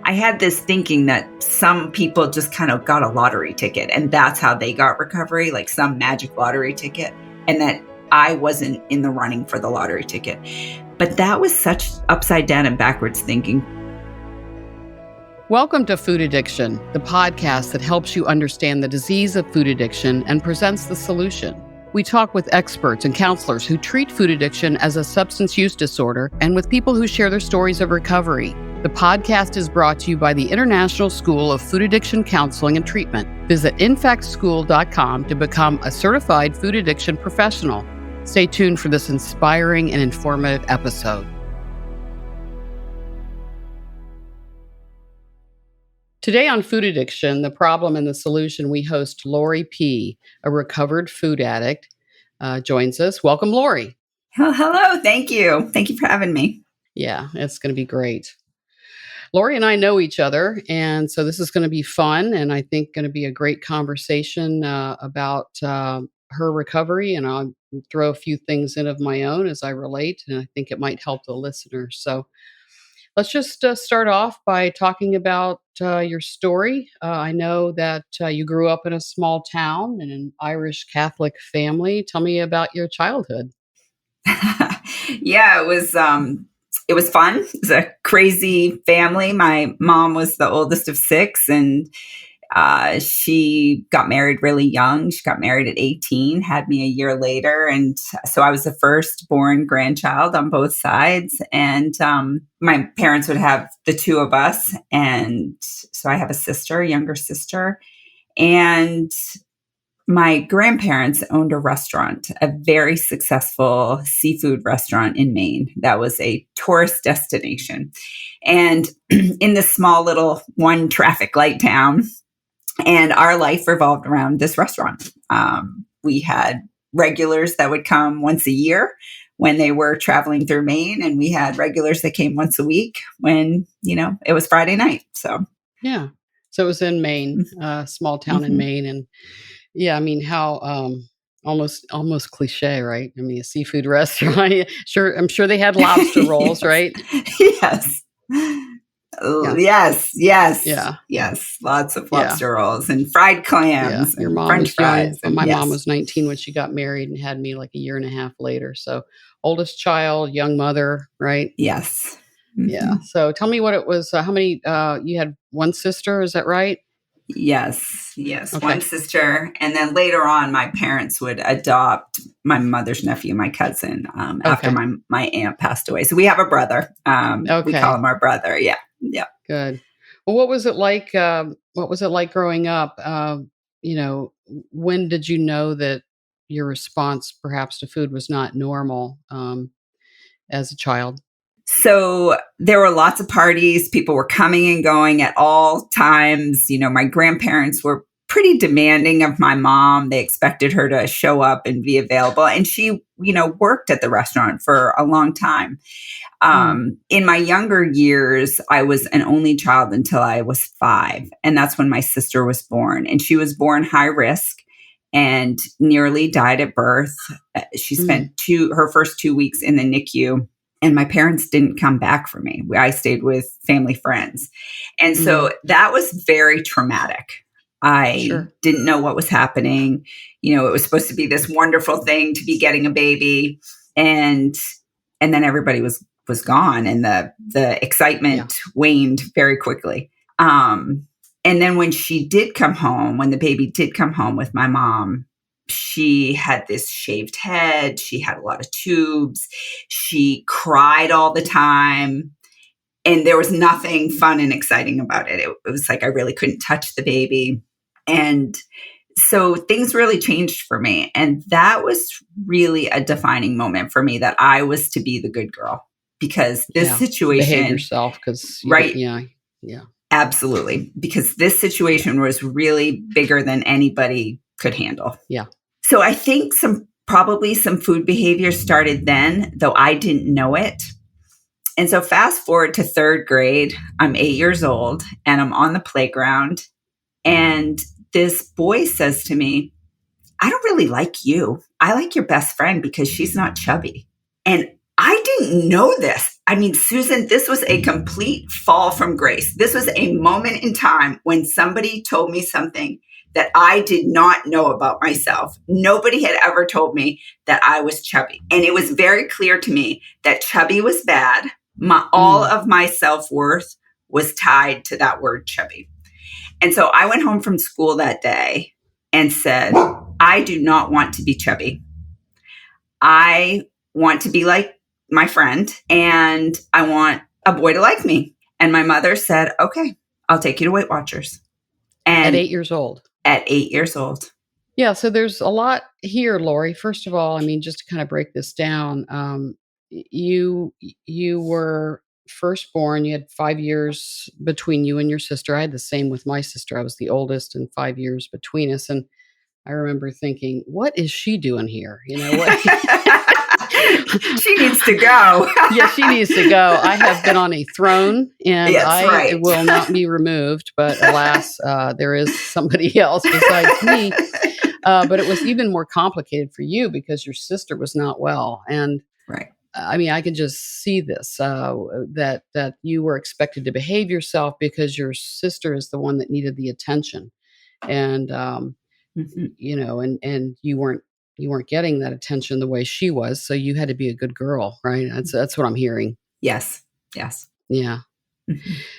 I had this thinking that some people just kind of got a lottery ticket and that's how they got recovery, like some magic lottery ticket, and that I wasn't in the running for the lottery ticket. But that was such upside down and backwards thinking. Welcome to Food Addiction, the podcast that helps you understand the disease of food addiction and presents the solution. We talk with experts and counselors who treat food addiction as a substance use disorder and with people who share their stories of recovery. The podcast is brought to you by the International School of Food Addiction Counseling and Treatment. Visit infactschool.com to become a certified food addiction professional. Stay tuned for this inspiring and informative episode. Today on Food Addiction, the problem and the solution, we host Lori P., a recovered food addict, joins us. Welcome, Lori. Oh, hello. Thank you. Thank you for having me. Yeah, it's going to be great. Lori and I know each other, and so this is going to be fun, and I think going to be a great conversation about her recovery, and I'll throw a few things in of my own as I relate, and I think it might help the listeners. So let's just start off by talking about your story. I know that you grew up in a small town in an Irish Catholic family. Tell me about your childhood. Yeah, it was fun. It was a crazy family. My mom was the oldest of six, and she got married really young. She got married at 18, had me a year later. And so I was the firstborn grandchild on both sides. And my parents would have the two of us. And so I have a younger sister. And my grandparents owned a restaurant, a very successful seafood restaurant in Maine. That was a tourist destination. And in this small little one traffic light town, and our life revolved around this restaurant. We had regulars that would come once a year when they were traveling through Maine, and we had regulars that came once a week when, it was Friday night. So, yeah. So it was in Maine, small town in Maine. And yeah, I mean, how almost cliche, right? I mean, a seafood restaurant. I'm sure they had lobster rolls, right? Yes. Yes. Yeah. Yes. Lots of lobster rolls and fried clams and French fries. My mom was 19 when she got married and had me like a year and a half later. So oldest child, young mother, right? Yes. Mm-hmm. Yeah. So tell me what it was. How many, you had one sister, is that right? Yes. Okay. One sister. And then later on, my parents would adopt my mother's nephew, my cousin, after my aunt passed away. So we have a brother. We call him our brother. Yeah. Yeah. Good. Well, what was it like? What was it like growing up? When did you know that your response perhaps to food was not normal as a child? So there were lots of parties. People were coming and going at all times. My grandparents were pretty demanding of my mom. They expected her to show up and be available. And she, worked at the restaurant for a long time. In my younger years, I was an only child until I was 5. And that's when my sister was born. And she was born high risk and nearly died at birth. She spent her first 2 weeks in the NICU. And my parents didn't come back for me. I stayed with family friends. And so that was very traumatic. I didn't know what was happening. It was supposed to be this wonderful thing to be getting a baby. And then everybody was gone, and the excitement waned very quickly. And then when the baby did come home with my mom, she had this shaved head. She had a lot of tubes. She cried all the time. And there was nothing fun and exciting about it. It was like I really couldn't touch the baby. And so things really changed for me. And that was really a defining moment for me, that I was to be the good girl. Because this situation... Behave yourself, because... Right. Yeah. Absolutely. Because this situation was really bigger than anybody could handle. Yeah. So I think probably some food behavior started then, though I didn't know it. And so fast forward to 3rd grade, I'm 8 years old and I'm on the playground. And this boy says to me, "I don't really like you. I like your best friend because she's not chubby." And I didn't know this. I mean, Susan, this was a complete fall from grace. This was a moment in time when somebody told me something that I did not know about myself. Nobody had ever told me that I was chubby. And it was very clear to me that chubby was bad. All of my self-worth was tied to that word chubby. And so I went home from school that day and said, I do not want to be chubby. I want to be like my friend, and I want a boy to like me. And my mother said, okay, I'll take you to Weight Watchers. And At 8 years old. At 8 years old. Yeah, so there's a lot here, Lori. First of all, I mean, just to kind of break this down, you were firstborn. You had 5 years between you and your sister. I had the same with my sister. I was the oldest, and 5 years between us. And I remember thinking, what is she doing here? You know what? She needs to go. Yeah, she needs to go. I have been on a throne, and I will not be removed. But alas, there is somebody else besides me. But it was even more complicated for you because your sister was not well. And right. I mean, I can just see this, that you were expected to behave yourself because your sister is the one that needed the attention. And, you know, and you weren't getting that attention the way she was. So you had to be a good girl, right? That's what I'm hearing. Yes. Yes. Yeah.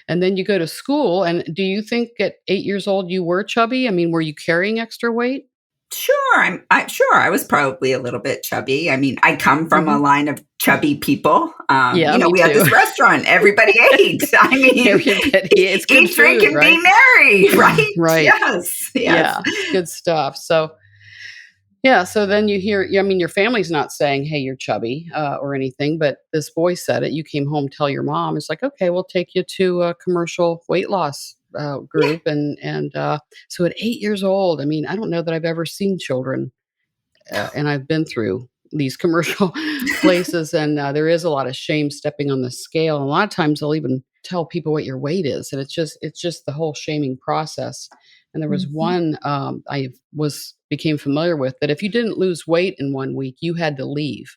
And then you go to school. And do you think at 8 years old you were chubby? I mean, were you carrying extra weight? Sure, I was probably a little bit chubby. I mean, I come from a line of chubby people. Yeah, we too. had this restaurant. Everybody ate. I mean, it's good eat, drink, food, and right? be merry, right? Right. Yes. Yeah, good stuff. So, yeah, so then you hear, I mean, your family's not saying, hey, you're chubby or anything, but this boy said it. You came home, tell your mom. It's like, okay, we'll take you to a commercial weight loss group. And so at 8 years old, I mean, I don't know that I've ever seen children, and I've been through these commercial places, and there is a lot of shame stepping on the scale. And a lot of times they'll even tell people what your weight is, and it's just the whole shaming process. And there was one became familiar with that if you didn't lose weight in 1 week, you had to leave.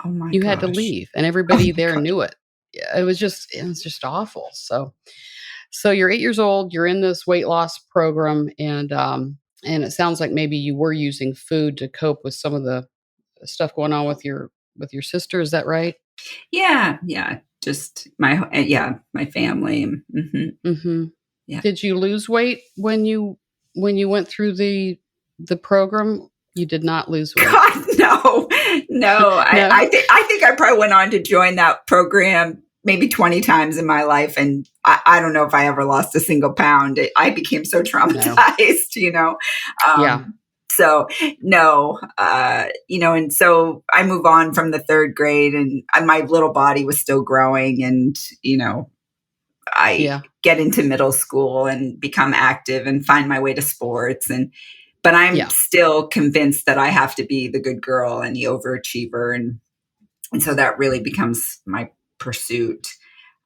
Oh my You gosh. had to leave, and everybody there knew it. It was just awful. So you're 8 years old, you're in this weight loss program, and it sounds like maybe you were using food to cope with some of the stuff going on with your sister. Is that right? Yeah. Just my family. Yeah. Did you lose weight when you went through the program? You did not lose weight. God, no. I think I probably went on to join that program maybe 20 times in my life. And I don't know if I ever lost a single pound. I became so traumatized, Yeah. So no, and so I move on from the third grade, and my little body was still growing, and, I get into middle school and become active and find my way to sports. But I'm still convinced that I have to be the good girl and the overachiever. And so that really becomes my pursuit.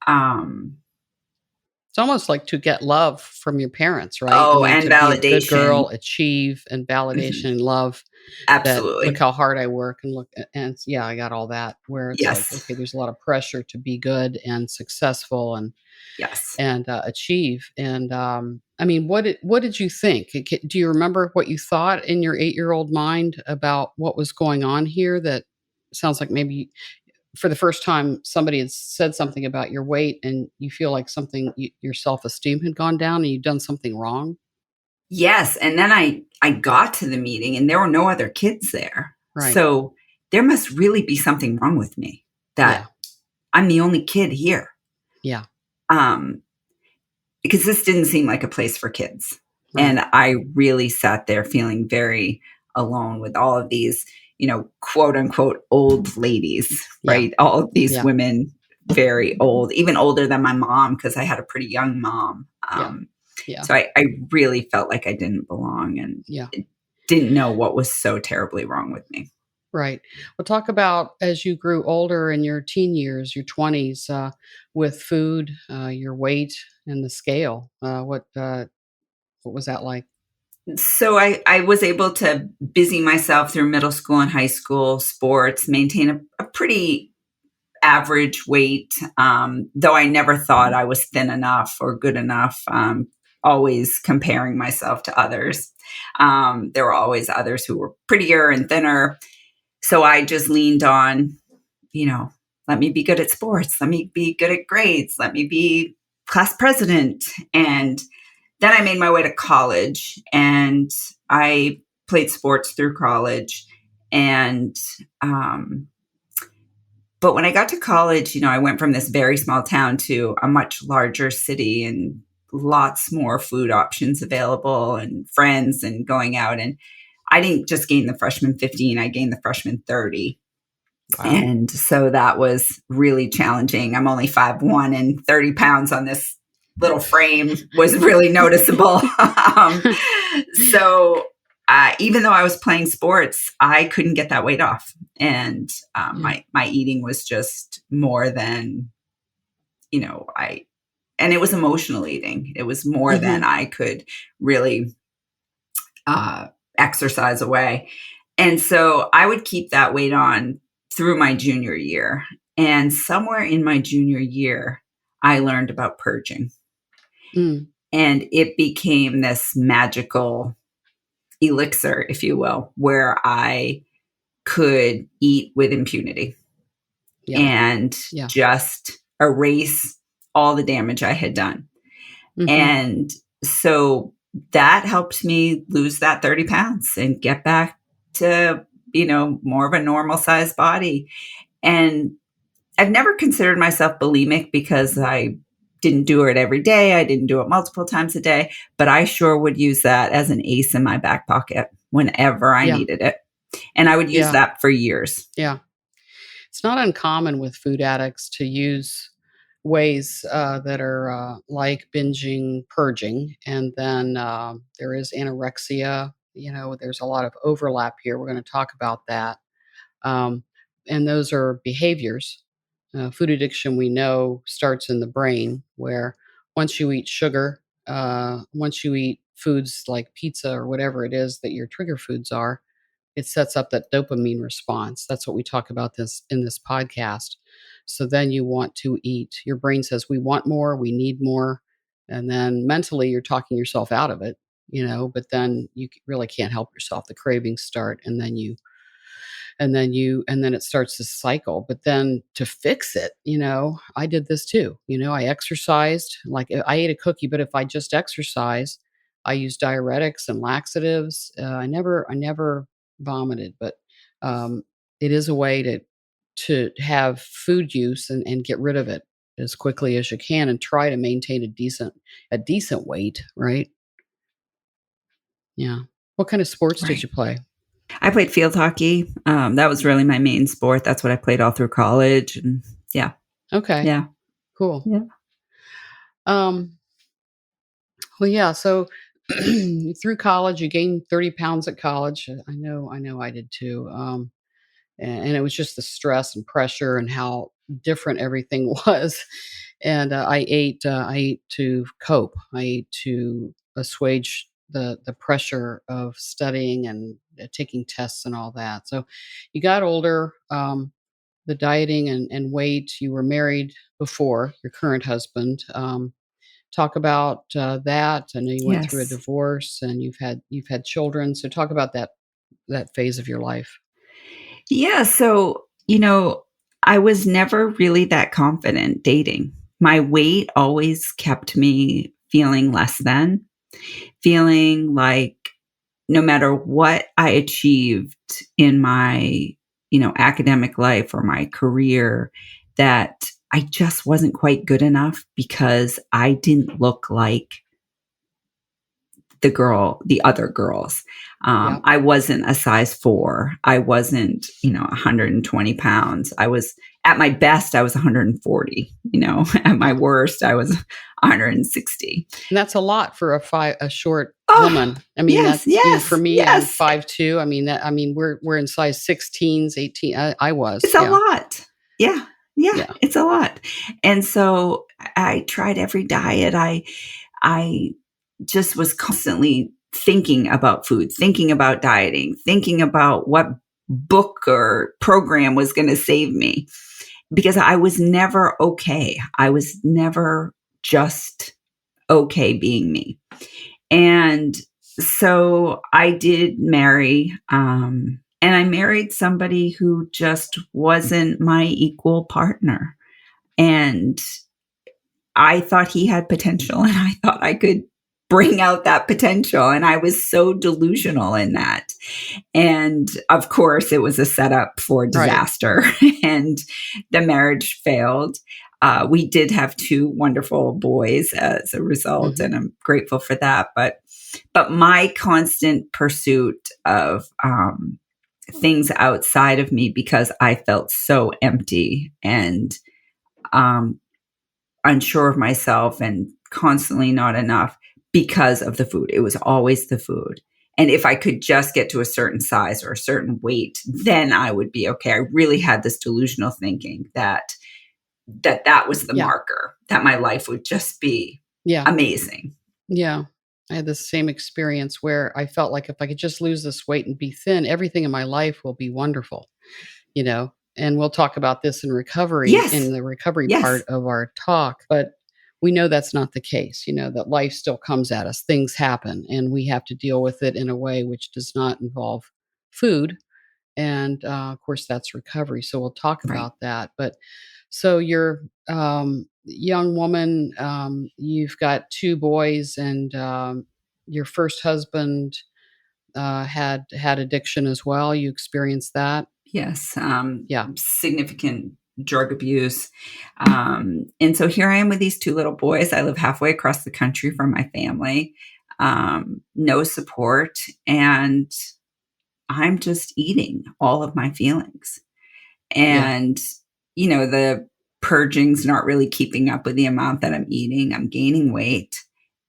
It's almost like to get love from your parents, right? Oh, I mean, and to validation. Be a good girl, achieve, and validation and love. Absolutely. Look how hard I work, and I got all that. Where it's like, okay, there's a lot of pressure to be good and successful and achieve. And I mean, what did you think? Do you remember what you thought in your 8-year-old mind about what was going on here? That sounds like maybe for the first time somebody had said something about your weight, and you feel like your self-esteem had gone down and you'd done something wrong. Yes. And then I got to the meeting, and there were no other kids there. Right. So there must really be something wrong with me, that I'm the only kid here. Yeah. Because this didn't seem like a place for kids. Right. And I really sat there feeling very alone with all of these, quote unquote, old ladies, right? All of these women, very old, even older than my mom, because I had a pretty young mom. So I really felt like I didn't belong, and didn't know what was so terribly wrong with me. Right. Well, talk about as you grew older in your teen years, your 20s, with food, your weight, and the scale. What was that like? So I was able to busy myself through middle school and high school sports, maintain a pretty average weight, though I never thought I was thin enough or good enough, always comparing myself to others. There were always others who were prettier and thinner. So I just leaned on, you know, let me be good at sports. Let me be good at grades. Let me be class president. And then I made my way to college, and I played sports through college. And, but when I got to college, I went from this very small town to a much larger city and lots more food options available and friends and going out. And I didn't just gain the freshman 15, I gained the freshman 30. Wow. And so that was really challenging. I'm only 5'1", and 30 pounds on this little frame was really noticeable. So even though I was playing sports, I couldn't get that weight off. And my eating was just more than, and it was emotional eating. It was more than I could really exercise away. And so I would keep that weight on through my junior year. And somewhere in my junior year, I learned about purging. And it became this magical elixir, if you will, where I could eat with impunity and just erase all the damage I had done. And so that helped me lose that 30 pounds and get back to, more of a normal sized body. And I've never considered myself bulimic because I didn't do it every day. I didn't do it multiple times a day, but I sure would use that as an ace in my back pocket whenever I needed it. And I would use that for years. Yeah. It's not uncommon with food addicts to use ways that are like binging, purging, and then there is anorexia. There's a lot of overlap here. We're going to talk about that. And those are behaviors. Food addiction, we know, starts in the brain, where once you eat sugar, once you eat foods like pizza or whatever it is that your trigger foods are, it sets up that dopamine response. That's what we talk about in this podcast. So then you want to eat. Your brain says, we want more, we need more. And then mentally you're talking yourself out of it, but then you really can't help yourself. The cravings start, and then it starts this cycle. But then to fix it, I did this too. I exercised, like I ate a cookie, but if I just exercise, I use diuretics and laxatives. I never vomited, but it is a way to have food use and get rid of it as quickly as you can and try to maintain a decent weight, right? Yeah. What kind of sports did you play? I played field hockey. That was really my main sport. That's what I played all through college. And yeah. Okay. Yeah. Cool. Yeah. Well, yeah. So through college, you gained 30 pounds at college. I know I did too. And it was just the stress and pressure and how different everything was. And I ate to cope. I ate to assuage the pressure of studying and taking tests and all that. So you got older, the dieting and weight. You were married before your current husband. Talk about that. I know you went through a divorce and you've had children. So talk about that phase of your life. Yeah. So, I was never really that confident dating. My weight always kept me feeling less than, feeling like no matter what I achieved in my, academic life or my career, that I just wasn't quite good enough because I didn't look like the other girls. I wasn't a size 4. I wasn't, 120 pounds. I was at my best, I was 140, at my worst, I was 160. And that's a lot for a short woman. I mean, yes, that's, for me, yes. I'm 5'2". I mean, we're in size 16s, 18. I was. It's a lot. Yeah. It's a lot. And so I tried every diet. I just was constantly thinking about food, thinking about dieting, thinking about what book or program was going to save me. because I was never okay. I was never just okay being me. And so I did marry, and I married somebody who just wasn't my equal partner. And I thought he had potential, and I thought I could bring out that potential. And I was so delusional in that. And of course, it was a setup for Right. disaster, and the marriage failed. We did have two wonderful boys as a result, Hmm. and I'm grateful for that. But my constant pursuit of things outside of me, because I felt so empty and um, unsure of myself and constantly not enough because of the food. It was always the food. And if I could just get to a certain size or a certain weight, then I would be okay. I really had this delusional thinking that was the Yeah. marker, that my life would just be Yeah. amazing. Yeah. I had the same experience where I felt like if I could just lose this weight and be thin, everything in my life will be wonderful, you know. And we'll talk about this Yes. in the recovery Yes. part of our talk, but we know that's not the case, that life still comes at us. Things happen and we have to deal with it in a way which does not involve food. And of course, that's recovery. So we'll talk Right. about that. But so you're young woman, you've got two boys, and your first husband had addiction as well. You experienced that. Yes. Yeah. Significant drug abuse. And so here I am with these two little boys. I live halfway across the country from my family. No support. And I'm just eating all of my feelings. Yeah. And, the purging's not really keeping up with the amount that I'm eating. I'm gaining weight.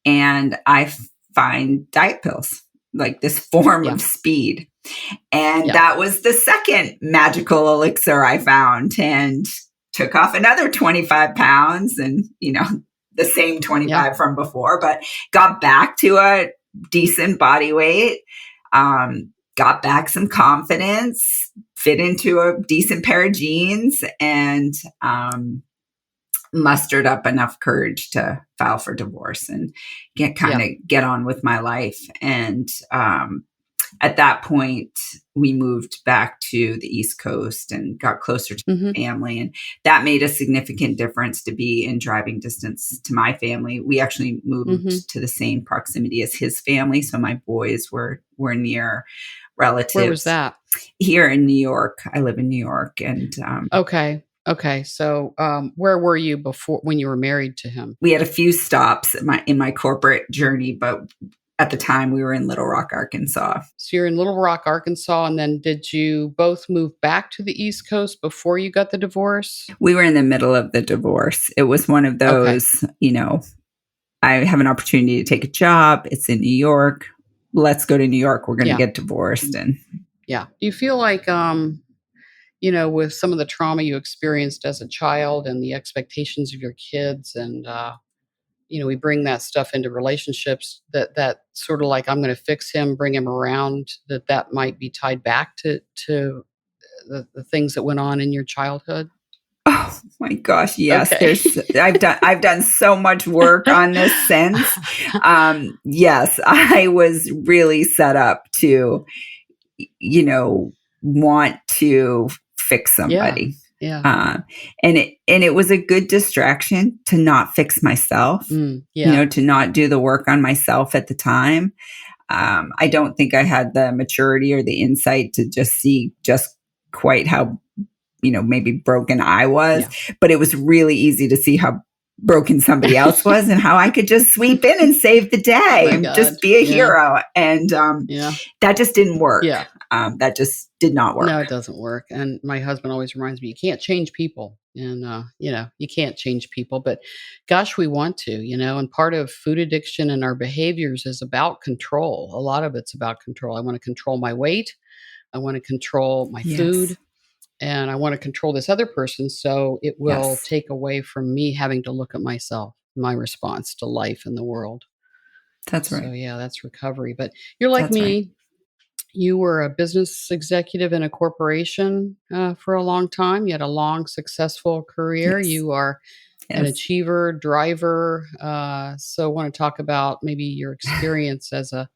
And I find diet pills, like this form Yeah. of speed. And Yeah. that was the second magical elixir I found, and took off another 25 pounds, and, the same Yeah. 25 from before, but got back to a decent body weight, got back some confidence, fit into a decent pair of jeans, and mustered up enough courage to file for divorce and Yeah. get on with my life. And at that point, we moved back to the East Coast and got closer to Hmm. family. And that made a significant difference to be in driving distance to my family. We actually Hmm. moved to the same proximity as his family. So my boys were near Where was relatives that? here in New York. I live in New York. And Okay. Okay. So where were you before when you were married to him? we had a few stops in my corporate journey, but at the time we were in Little Rock, Arkansas. So you're in Little Rock, Arkansas, and then did you both move back to the East Coast before you got the divorce? We were in the middle of the divorce. It was one of Okay. those, I have an opportunity to take a job. It's in New York. Let's go to New York. We're going to Yeah. get divorced. And Yeah. Do you feel like with some of the trauma you experienced as a child and the expectations of your kids and we bring that stuff into relationships that sort of like I'm going to fix him, bring him around, that might be tied back to the things that went on in your childhood? oh my gosh, yes, Okay. I've done so much work on this since. Yes, I was really set up to, you know, want to fix Yeah. somebody. Yeah. Uh, and it was a good distraction to not fix myself, Yeah. to not do the work on myself at the time. I don't think I had the maturity or the insight to just see just quite how, maybe broken I was, Yeah. but it was really easy to see how broken somebody else was and how I could just sweep in and save the Oh day my and God. just be a Yeah. hero. And Yeah. that just didn't work. Yeah. That just did not work. No, it doesn't work. And my husband always reminds me, you can't change people. And, you can't change people, but gosh, we want to, and part of food addiction and our behaviors is about control. A lot of it's about control. I want to control my weight. I want to control my Yes. food, and I want to control this other person. So it will Yes. take away from me having to look at myself, my response to life and the world. That's So right. yeah, that's recovery. But you're like That's right. me. You were a business executive in a corporation for a long time. You had a long, successful career. Yes. You are an Yes. achiever, driver. So, I want to talk about maybe your experience as a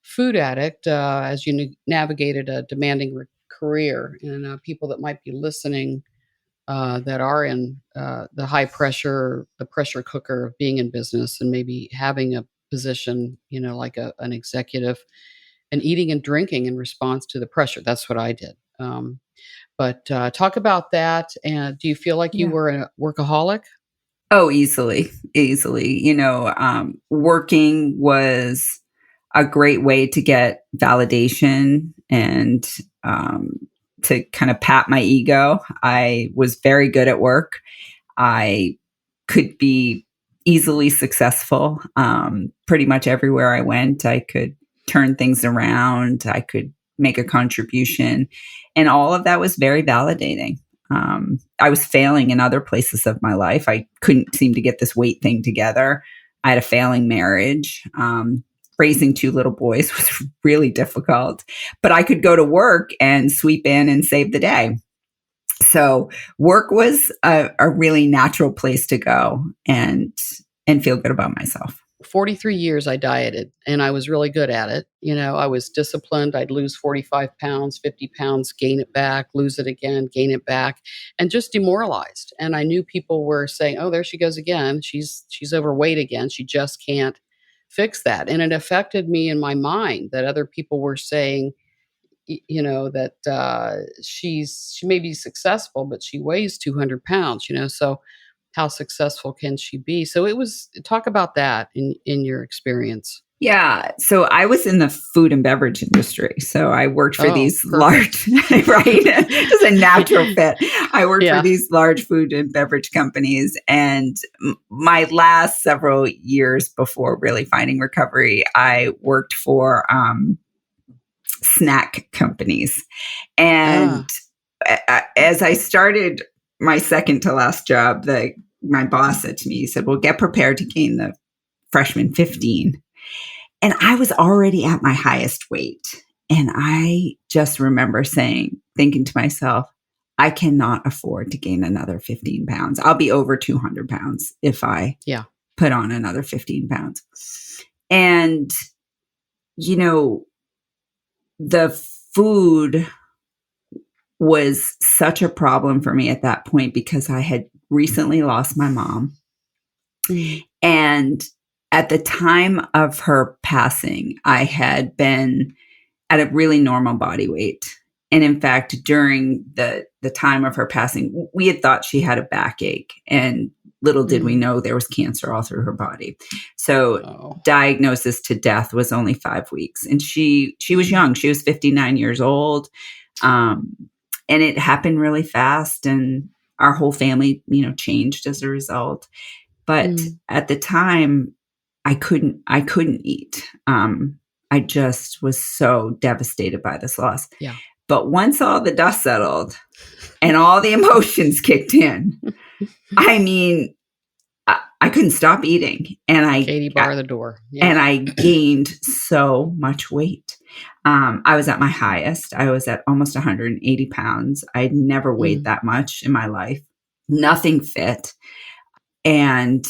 food addict as you navigated a demanding career, and people that might be listening that are in the high pressure, the pressure cooker of being in business and maybe having a position, like an executive and eating and drinking in response to the pressure. That's what I did. But talk about that. And do you feel like you Yeah. were a workaholic? Oh, easily, easily. Working was a great way to get validation and um, to kind of pat my ego. I was very good at work. I could be easily successful. Pretty much everywhere I went, I could turn things around. I could make a contribution. And all of that was very validating. I was failing in other places of my life. I couldn't seem to get this weight thing together. I had a failing marriage. Raising two little boys was really difficult, but I could go to work and sweep in and save the day. So work was a really natural place to go and feel good about myself. 43 years I dieted and I was really good at it. I was disciplined. I'd lose 45 pounds, 50 pounds, gain it back, lose it again, gain it back, and just demoralized. And I knew people were saying, "Oh, there she goes again. She's overweight again. She just can't fix that." And it affected me in my mind that other people were saying, that she may be successful, but she weighs 200 pounds, so how successful can she be? So it was talk about that in your experience. Yeah. So I was in the food and beverage industry. So I worked for Oh, these perfect. large, right? Just a natural fit. I worked for Yeah. these large food and beverage companies. And my last several years before really finding recovery, I worked for snack companies. And Ah, as I started my second to last job, my boss said to me, he said, "Well, get prepared to gain the freshman 15." And I was already at my highest weight. And I just remember thinking to myself, I cannot afford to gain another 15 pounds. I'll be over 200 pounds if I yeah. put on another 15 pounds. And, you know, the food was such a problem for me at that point because I had recently lost my mom. Mm, And at the time of her passing, I had been at a really normal body weight. And in fact, during the time of her passing, we had thought she had a backache, and little did we mm. know there was cancer all through her body. So Oh. diagnosis to death was only 5 weeks, and she was young. She was 59 years old, um, and it happened really fast, and our whole family, changed as a result. But Mm, at the time, I couldn't eat. I just was so devastated by this loss. yeah. But once all the dust settled and all the emotions kicked in, I mean, I couldn't stop eating, and Katie bar the door. Yeah. I gained so much weight. I was at my highest. I was at almost 180 pounds. I'd never weighed Mm, that much in my life. Nothing fit. And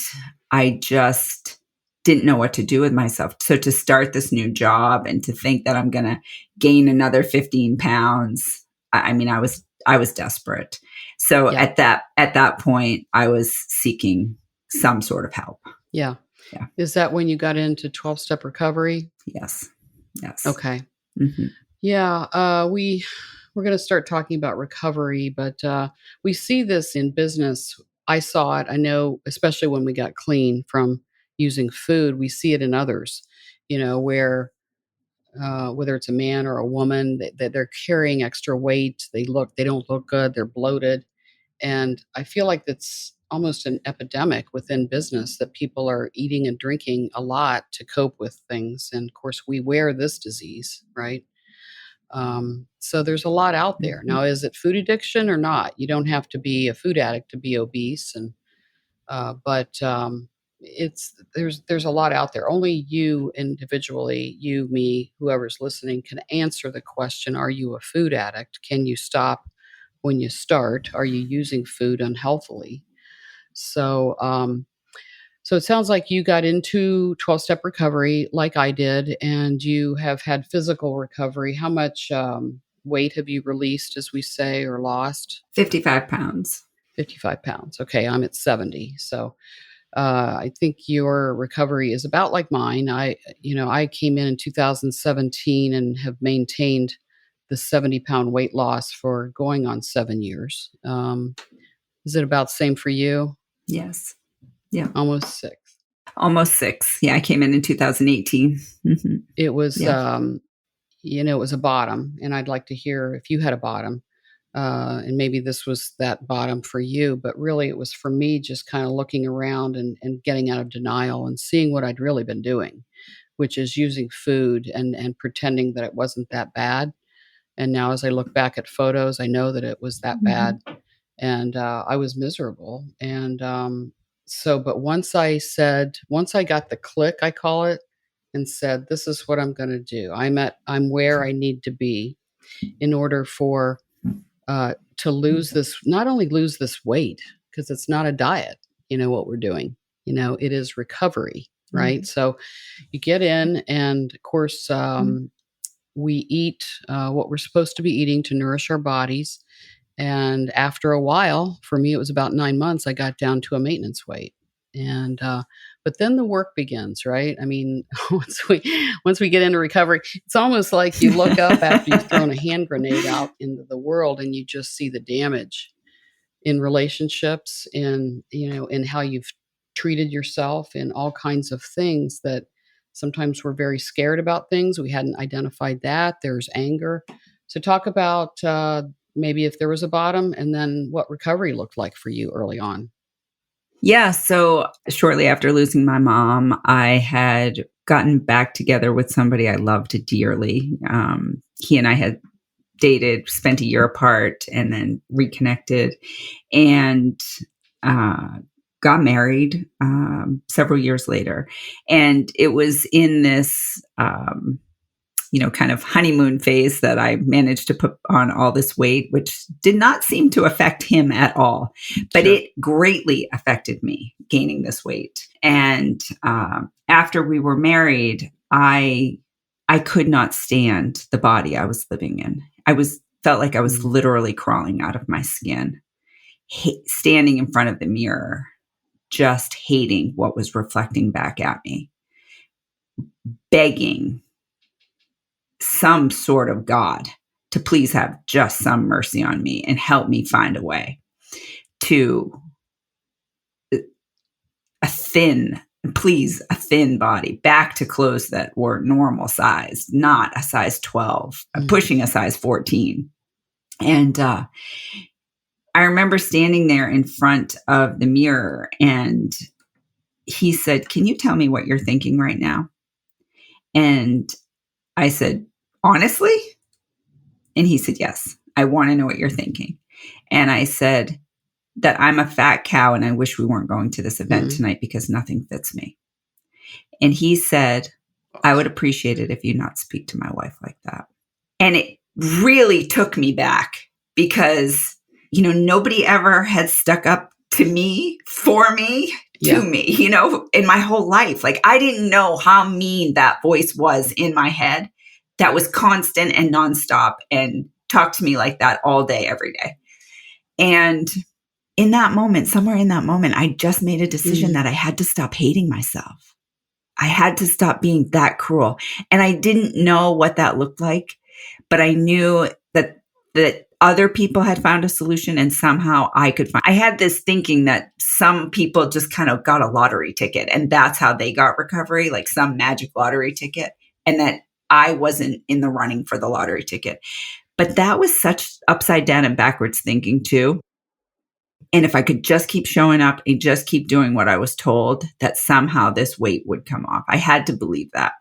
I just didn't know what to do with myself. So to start this new job and to think that I'm going to gain another 15 pounds, I mean, I was desperate. So yeah. at that point, I was seeking some sort of help. Yeah. Yeah. Is that when you got into 12-step recovery? Yes. Yes. Okay. Hmm. Yeah, we're going to start talking about recovery, but we see this in business. I saw it. I know, especially when we got clean from using food, we see it in others. Where whether it's a man or a woman, that they're carrying extra weight. They don't look good. They're bloated, and I feel like that's almost an epidemic within business that people are eating and drinking a lot to cope with things. And of course, we wear this disease, right? So there's a lot out there. Hmm. Now, is it food addiction or not? You don't have to be a food addict to be obese, and but there's a lot out there. Only you individually, you, me, whoever's listening, can answer the question: are you a food addict? Can you stop when you start? Are you using food unhealthily? So so it sounds like you got into 12-step recovery like I did, and you have had physical recovery. How much weight have you released, as we say, or lost? 55 pounds. 55 pounds. Okay, I'm at 70. So I think your recovery is about like mine. I came in 2017 and have maintained the 70-pound weight loss for going on 7 years. Is it about the same for you? Yes. Yeah. Almost six. Almost 6. Yeah, I came in 2018. Mm-hmm. It was, Yeah. it was a bottom, and I'd like to hear if you had a bottom, and maybe this was that bottom for you, but really it was for me just kind of looking around and getting out of denial and seeing what I'd really been doing, which is using food and pretending that it wasn't that bad. And now, as I look back at photos, I know that it was that bad, and I was miserable. And but once I got the click, I call it, and said, "This is what I'm going to do. I'm where I need to be in order for to lose this, not only lose this weight, because it's not a diet, what we're doing, it is recovery, right? So you get in, and of course, we eat what we're supposed to be eating to nourish our bodies. And after a while, for me, it was about 9 months, I got down to a maintenance weight. And, but then the work begins, right? I mean, once we get into recovery, it's almost like you look up after you've thrown a hand grenade out into the world and you just see the damage in relationships, in how you've treated yourself, in all kinds of things that sometimes we're very scared about things. We hadn't identified that. There's anger. So talk about maybe if there was a bottom, and then what recovery looked like for you early on. Yeah. So shortly after losing my mom, I had gotten back together with somebody I loved dearly. He and I had dated, spent a year apart, and then reconnected, and uh, got married several years later. And it was in this kind of honeymoon phase that I managed to put on all this weight, which did not seem to affect him at all, but Sure. it greatly affected me gaining this weight. And after we were married, I could not stand the body I was living in. Felt like I was literally crawling out of my skin, standing in front of the mirror, just hating what was reflecting back at me, begging some sort of God to please have just some mercy on me and help me find a way to a thin body, back to clothes that were normal size, not a size 12, pushing a size 14. And I remember standing there in front of the mirror, and he said, "Can you tell me what you're thinking right now?" And I said, "Honestly?" And he said, "Yes, I want to know what you're thinking." And I said that I'm a fat cow and I wish we weren't going to this event tonight because nothing fits me. And he said, "I would appreciate it if you not speak to my wife like that." And it really took me back because, nobody ever had stuck up to me, for me, to me, in my whole life. Like, I didn't know how mean that voice was in my head that was constant and nonstop and talked to me like that all day, every day. And in that moment, somewhere in that moment, I just made a decision that I had to stop hating myself. I had to stop being that cruel. And I didn't know what that looked like, but I knew that other people had found a solution and somehow I could find. I had this thinking that some people just kind of got a lottery ticket and that's how they got recovery, like some magic lottery ticket, and that I wasn't in the running for the lottery ticket. But that was such upside down and backwards thinking too. And if I could just keep showing up and just keep doing what I was told, that somehow this weight would come off. I had to believe that.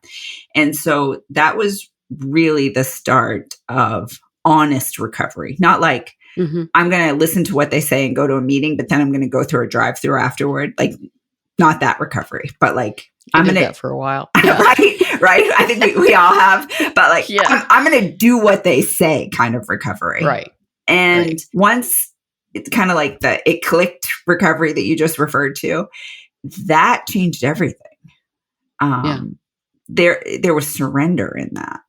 And so that was really the start of honest recovery. Not like I'm going to listen to what they say and go to a meeting, but then I'm going to go through a drive-through afterward. Like, not that recovery, but like, I I'm did going that to, for a while. Yeah. right. I think we all have, but like, Yeah. I'm going to do what they say kind of recovery. Right. And Right. once it's kind of like it clicked recovery that you just referred to, that changed everything. Yeah. There was surrender in that.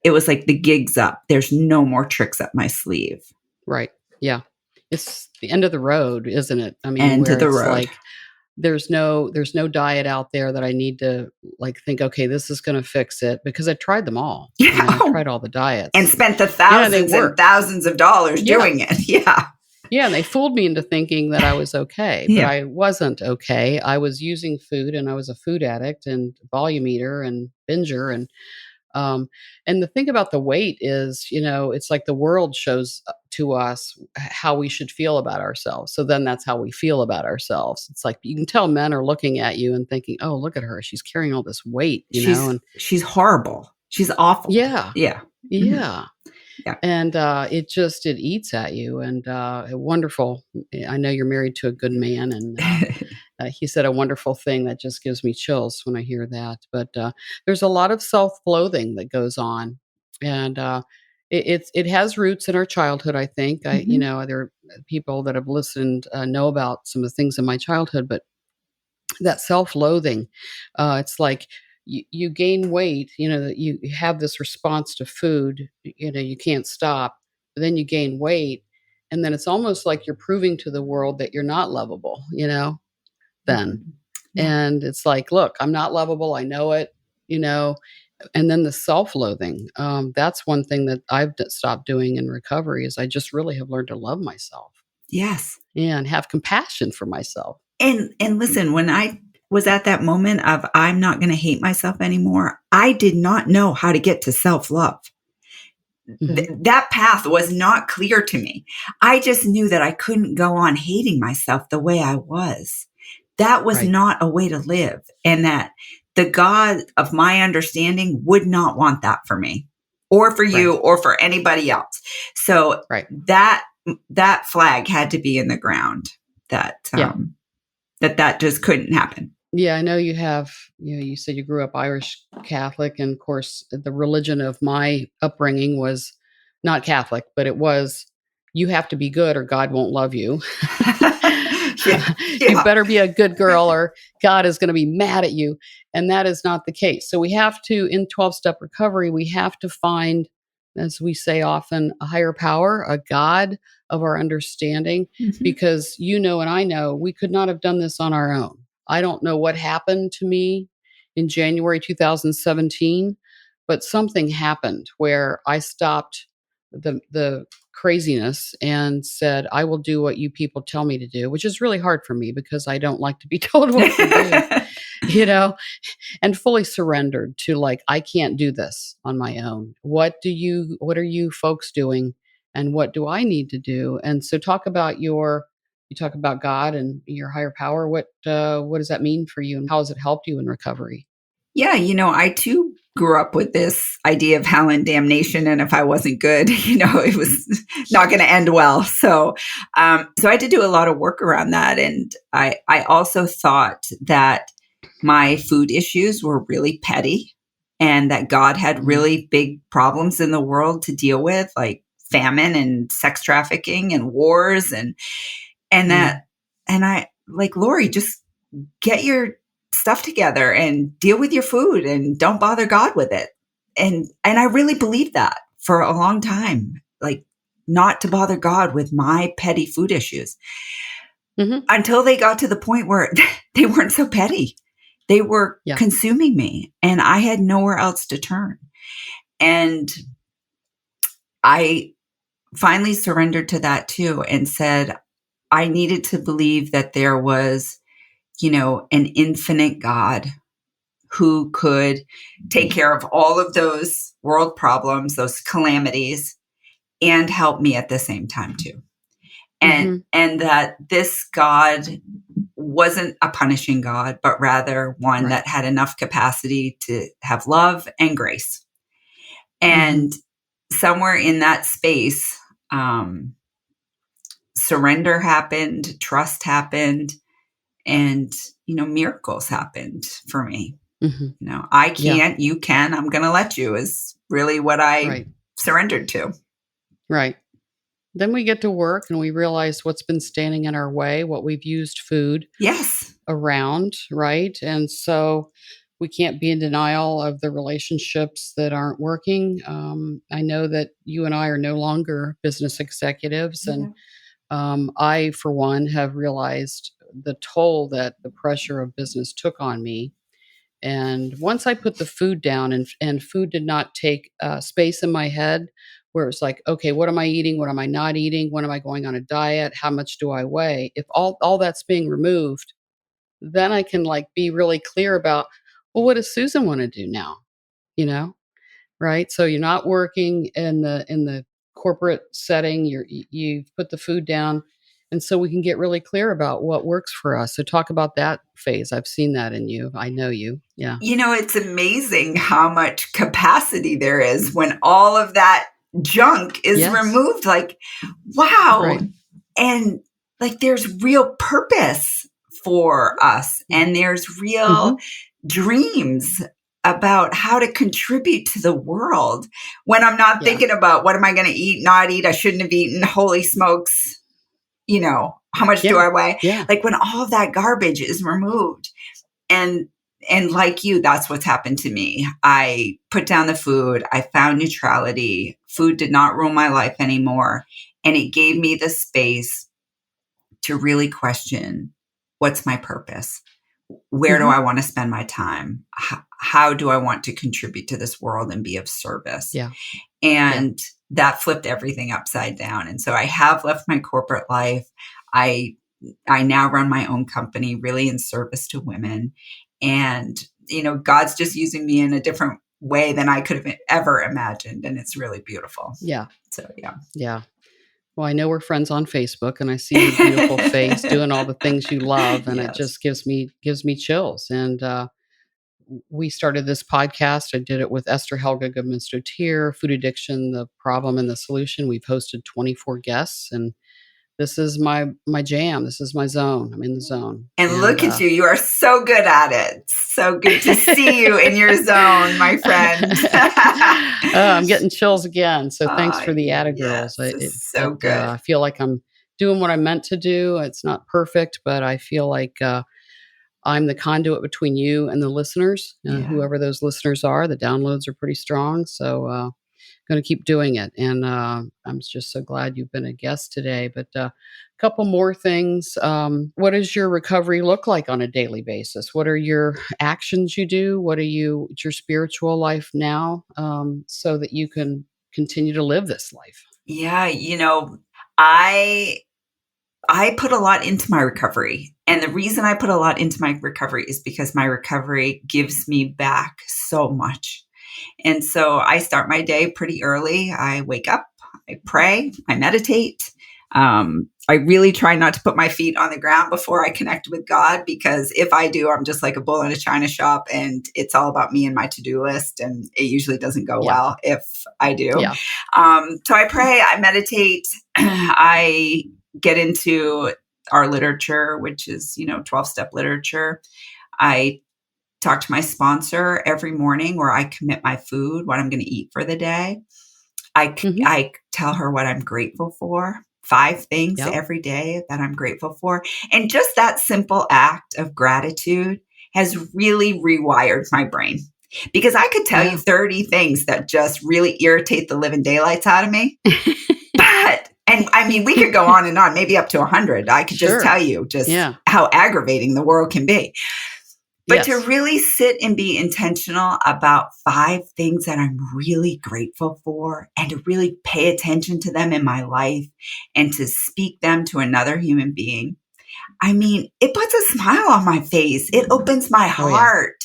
It was like the gig's up. There's no more tricks up my sleeve. Right. Yeah. It's the end of the road, isn't it? I mean, End where of the it's road. like there's no diet out there that I need to like think, okay, this is going to fix it, because I tried them all. Yeah. I tried all the And diets. spent the Yeah, they thousands and worked. thousands of dollars Yeah. doing it. Yeah. Yeah, and they fooled me into thinking that I was okay, but Yeah. I wasn't okay. I was using food, and I was a food addict and volume eater and binger, um, and the thing about the weight is, it's like the world shows to us how we should feel about ourselves. So then that's how we feel about ourselves. It's like you can tell men are looking at you and thinking, "Oh, look at her. She's carrying all this weight," and She's horrible. She's awful. yeah. Yeah. Yeah. Yeah. And it eats at you. And wonderful. I know you're married to a good man, and he said a wonderful thing that just gives me chills when I hear that. But there's a lot of self-loathing that goes on, and it has roots in our childhood. I think there are people that have listened know about some of the things in my childhood, but that self-loathing, it's like you gain weight, that you have this response to food, you can't stop, but then you gain weight, and then it's almost like you're proving to the world that you're not lovable, then. Yeah. And it's like, look, I'm not lovable, I know it, you know and then the self-loathing, that's one thing that I've stopped doing in recovery, is I just really have learned to love myself Yes. and have compassion for myself. And listen, when I was at that moment of I'm not going to hate myself anymore, I did not know how to get to self-love. That path was not clear to me. I just knew that I couldn't go on hating myself the way I was. That was Right. not a way to live. And that the God of my understanding would not want that for me or for you Right. or for anybody else. So Right. that flag had to be in the ground Yeah. that just couldn't happen. Yeah, I know you have, you said you grew up Irish Catholic, and of course, the religion of my upbringing was not Catholic, but it was, you have to be good or God won't love you. Yeah. You better be a good girl or God is going to be mad at you. And that is not the case. So we have to, in 12-step recovery, we have to find, as we say often, a higher power, a God of our understanding, Mhm. because and I know we could not have done this on our own. I don't know what happened to me in January 2017, but something happened where I stopped the craziness and said, I will do what you people tell me to do, which is really hard for me because I don't like to be told what to do, and fully surrendered to, like, I can't do this on my own. What are you folks doing? And what do I need to do? And so you talk about God and your higher power. What does that mean for you, and how has it helped you in recovery? Yeah, I too grew up with this idea of hell and damnation, and if I wasn't good, it was not going to end well. So I had to do a lot of work around that, and I also thought that my food issues were really petty, and that God had Mhm. really big problems in the world to deal with, like famine and sex trafficking and wars, and Mm. that, and I like, Lori, just get your stuff together and deal with your food and don't bother God with it. And I really believed that for a long time, like not to bother God with my petty food issues, Mhm. until they got to the point where they weren't so petty. They were Yeah. consuming me and I had nowhere else to turn. And I finally surrendered to that too and said I needed to believe that there was, an infinite God who could take care of all of those world problems, those calamities, and help me at the same time too. And Mhm. and that this God wasn't a punishing God, but rather one Right. that had enough capacity to have love and grace. Mhm. And somewhere in that space, surrender happened, trust happened, and miracles happened for me. Mhm. I Yeah. can't, you can, I'm going to let you is really what I Right. surrendered to. Right. Then we get to work and we realize what's been standing in our way, what we've used food Yes. around, right? And so we can't be in denial of the relationships that aren't working. I know that you and I are no longer business executives, and Yeah. I, for one, have realized the toll that the pressure of business took on me. And once I put the food down, and food did not take space in my head, where it's like, okay, what am I eating? What am I not eating? When am I going on a diet? How much do I weigh? If all that's being removed, then I can like be really clear about, well, what does Susan want to do now? You know, right? So you're not working in the corporate setting. You've put the food down, and so we can get really clear about what works for us. So talk about that phase. I've seen that in you. I know you. Yeah. It's amazing how much capacity there is when all of that junk is Yes. removed. Like, wow. Right. And like, there's real purpose for us, Yeah. and there's real Hmm. dreams about how to contribute to the world when I'm not Yeah. thinking about what am I going to eat, not eat, I shouldn't have eaten, holy smokes, how much do Yeah. I weigh? Yeah. Like when all of that garbage is removed. And like you, that's what's happened to me. I put down the food. I found neutrality. Food did not rule my life anymore. And it gave me the space to really question, what's my purpose? Where do Hmm. I want to spend my time? How do I want to contribute to this world and be of service? Yeah. Yeah. And that flipped everything upside down. And so I have left my corporate life. I now run my own company, really in service to women. And, God's just using me in a different way than I could have ever imagined. And it's really beautiful. Yeah. So, yeah. Yeah. Well, I know we're friends on Facebook, and I see your beautiful face doing all the things you love, and it Yes. just gives me chills. And we started this podcast. I did it with Esther Helga Goodman-Stotier, Food Addiction: The Problem and the Solution. We've hosted 24 guests, and this is my jam. This is my zone. I'm in the zone. And And look at you. You are so good at it. So good to see you in your zone, my friend. I'm getting chills again. So thanks for the added Yes, girls. it's so good. I feel like I'm doing what I'm meant to do. It's not perfect, but I feel like I'm the conduit between you and the listeners, Yeah. whoever those listeners are. The downloads are pretty strong. So going to keep doing it. And I'm just so glad you've been a guest today. But a couple more things. What does your recovery look like on a daily basis? What are your actions you do? What's your spiritual life now, so that you can continue to live this life? Yeah, I I put a lot into my recovery. And the reason I put a lot into my recovery is because my recovery gives me back so much. And so I start my day pretty early. I wake up, I pray, I meditate. I really try not to put my feet on the ground before I connect with God, because if I do, I'm just like a bull in a china shop and it's all about me and my to-do list. And it usually doesn't go Yeah. well if I do. Yeah. So I pray, I meditate, I get into our literature, which is, 12-step literature. I talk to my sponsor every morning where I commit my food, what I'm going to eat for the day. Hmm. I tell her what I'm grateful for, 5 things Yeah. every day that I'm grateful for. And just that simple act of gratitude has really rewired my brain, because I could tell you Yeah. 30 things that just really irritate the living daylights out of me. And I mean, we could go on and on, maybe up to 100. I could just Sure. tell you just Yeah. how aggravating the world can be. But to Yes. really sit and be intentional about 5 things that I'm really grateful for, and to really pay attention to them in my life and to speak them to another human being. I mean, it puts a smile on my face. It opens my Oh yeah. heart.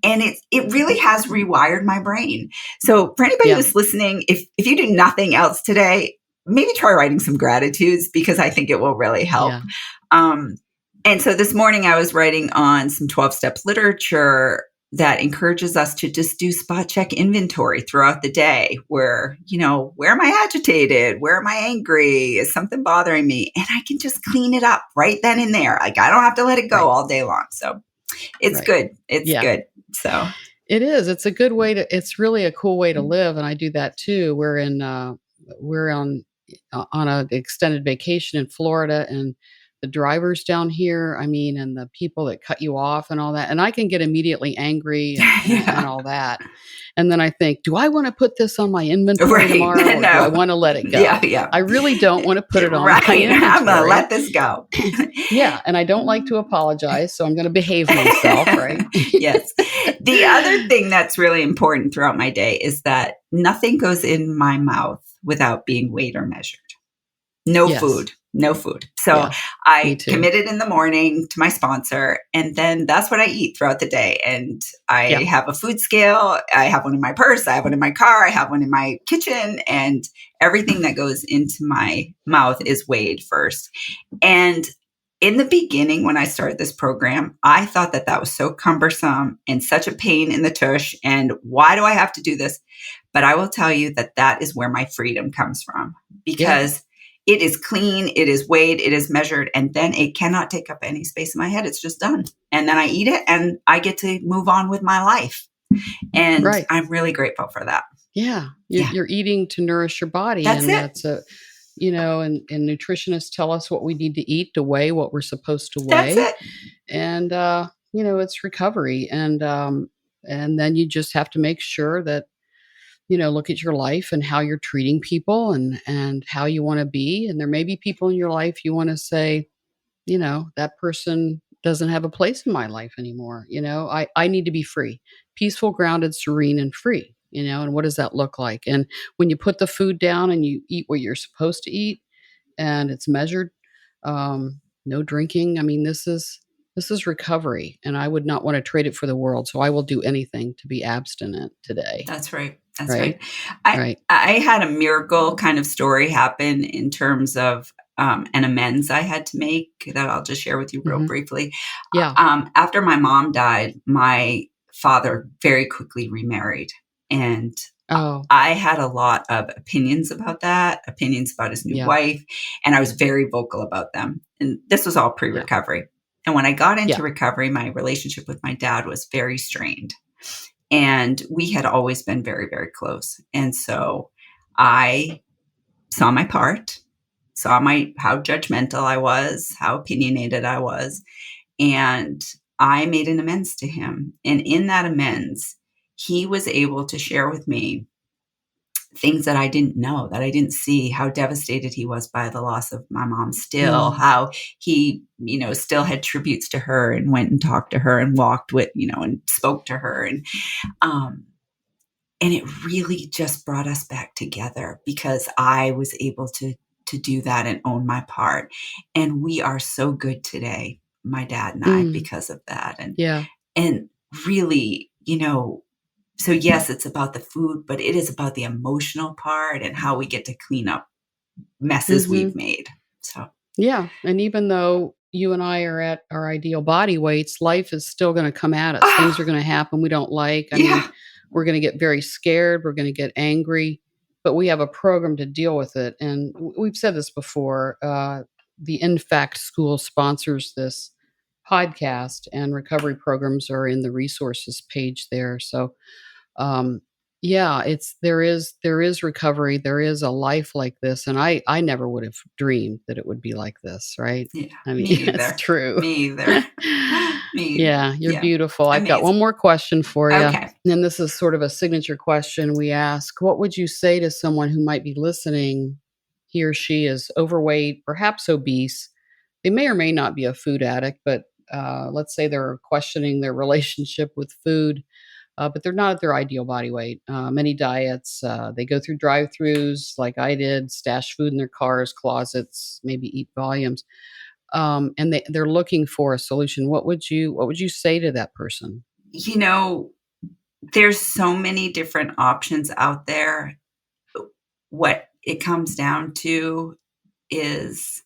And it really has rewired my brain. So for anybody Yeah. who's listening, if you do nothing else today, maybe try writing some gratitudes, because I think it will really help. Yeah. Um, and so this morning I was writing on some 12-step literature that encourages us to just do spot check inventory throughout the day, where, where am I agitated? Where am I angry? Is something bothering me? And I can just clean it up right then and there. Like, I don't have to let it go Right. all day long. So It's Right. good. It's Yeah. good. So, It is. It's a good way to it's really a cool way to live, and I do that too. We're on an extended vacation in Florida, and the drivers down here, I mean, and the people that cut you off and all that, and I can get immediately angry and yeah. all that. And then I think, "Do I wanna put this on my inventory Right. tomorrow, or do I No. wanna let it Yeah, go?" yeah. I really don't wanna put it on my Right. I'm gonna inventory. let this go. Yeah, and I don't like to apologize, so I'm gonna behave myself, right? Yes. The other thing that's really important throughout my day is that nothing goes in my mouth without being weighed or measured. No Yes. food, no food. So Yeah. Me I too. committed in the morning to my sponsor, and then that's what I eat throughout the day. And I Yeah. have a food scale. I have one in my purse. I have one in my car. I have one in my kitchen. And everything that goes into my mouth is weighed first. And in the beginning, when I started this program, I thought that that was so cumbersome and such a pain in the tush. And why do I have to do this? But I will tell you that that is where my freedom comes from, Yeah. because it is clean, it is weighed, it is measured, and then it cannot take up any space in my head. It's just done. And then I eat it and I get to move on with my life. And Right. I'm really grateful for that. Yeah. You're Yeah, you're eating to nourish your body, that's and it. that's a and nutritionists tell us what we need to eat to weigh what we're supposed to That's weigh. it. And it's recovery. And then you just have to make sure that, look at your life and how you're treating people and how you want to be. And there may be people in your life you want to say, that person doesn't have a place in my life anymore. I need to be free, peaceful, grounded, serene, and free. And what does that look like? And when you put the food down and you eat what you're supposed to eat, and it's measured, no drinking. I mean, this is recovery, and I would not want to trade it for the world. So I will do anything to be abstinent today. That's right. That's right. Right. I Right. I had a miracle kind of story happen in terms of an amends I had to make that I'll just share with you real Hmm. briefly. Yeah. After my mom died, my father very quickly remarried, and Oh, I had a lot of opinions about that, opinions about his new yeah. wife, and I was very vocal about them. And this was all Yeah. pre-recovery. And when I got into Yeah. recovery, my relationship with my dad was very strained. And we had always been very, very close. And so I saw my part, saw my how judgmental I was, how opinionated I was, and I made an amends to him. And in that amends, he was able to share with me things that I didn't know, that I didn't see, how devastated he was by the loss of my mom still, Mm. how he, still had tributes to her and went and talked to her and walked with, and spoke to her. Um, and it really just brought us back together because I was able to do that and own my part. And we are so good today, my dad and I, Mm. because of that. Yeah. And really, so yes, it's about the food, but it is about the emotional part and how we get to clean up messes Hmm. we've made. So Yeah. And even though you and I are at our ideal body weights, life is still going to come at us. Things are ah, going to happen we don't like. I mean, yeah, we're going to get very scared. We're going to get angry, but we have a program to deal with it. And we've said this before. The InFact School sponsors this podcast, and recovery programs are in the resources page there. So um yeah, there is recovery, there is a life like this, and I never would have dreamed that it would be like this, right? yeah, I mean, me it's either. true. Me either. Me, Yeah, you're yeah, beautiful. I've got one amazing. more question for you, Okay. and this is sort of a signature question we ask. What would you say to someone who might be listening? He or she is overweight, perhaps obese. They may or may not be a food addict, but let's say they're questioning their relationship with food, but they're not at their ideal body weight. Many diets, they go through drive-throughs like I did, stash food in their cars, closets, maybe eat volumes, and they're looking for a solution. What would you say to that person? You know, there's so many different options out there. What it comes down to is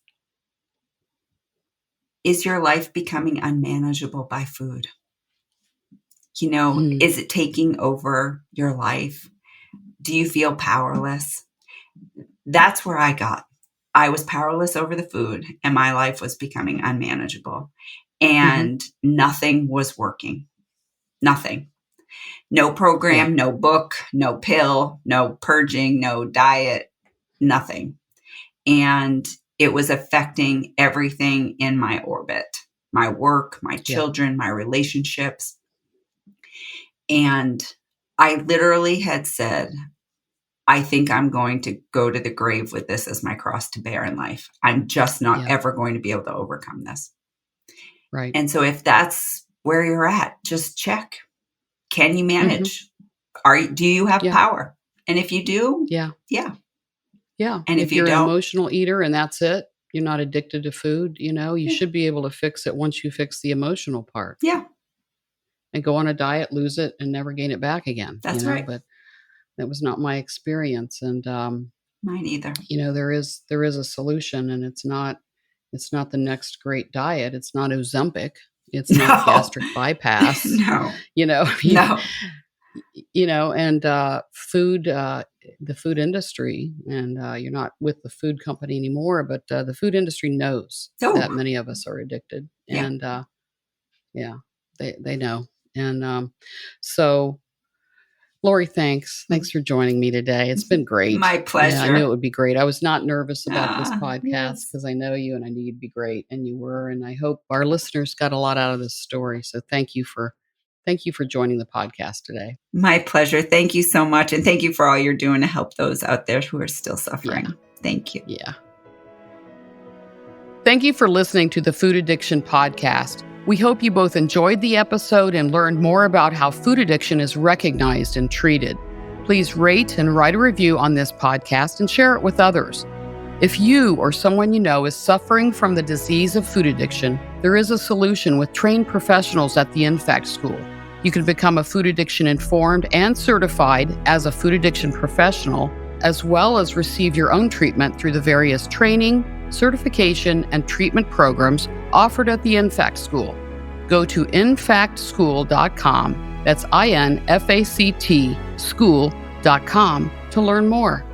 is your life becoming unmanageable by food? Mm, Is it taking over your life? Do you feel powerless? That's where I got. I was powerless over the food and my life was becoming unmanageable. and nothing was working. Nothing. No program, no book, no pill, no purging, no diet, nothing. And it was affecting everything in my orbit, my work, my children, my relationships. And I literally had said, I think I'm going to go to the grave with this as my cross to bear in life. I'm just not ever going to be able to overcome this. Right. And so if that's where you're at, just check. Can you manage? Do you have power? And if you do, yeah. And if you're you an don't, emotional eater and that's it, you're not addicted to food, you should be able to fix it once you fix the emotional part. Yeah. And go on a diet, lose it, and never gain it back again. That's right. But that was not my experience. And mine either. There is a solution, and it's not the next great diet. It's not Ozempic. It's not gastric bypass. No. No. And food, the food industry, and you're not with the food company anymore, but the food industry knows that many of us are addicted. And they know. And so, Lori, thanks for joining me today. It's been great. My pleasure. I knew it would be great. I was not nervous about this podcast because I know you and I knew you'd be great, and you were. And I hope our listeners got a lot out of this story. So thank you for joining the podcast today. My pleasure. Thank you so much. And thank you for all you're doing to help those out there who are still suffering. Yeah. Thank you. Yeah. Thank you for listening to the Food Addiction Podcast. We hope you both enjoyed the episode and learned more about how food addiction is recognized and treated. Please rate and write a review on this podcast and share it with others. If you or someone you know is suffering from the disease of food addiction, there is a solution with trained professionals at the INFACT School. You can become a food addiction informed and certified as a food addiction professional, as well as receive your own treatment through the various training, certification, and treatment programs offered at the INFACT School. Go to infactschool.com, that's INFACT school.com, to learn more.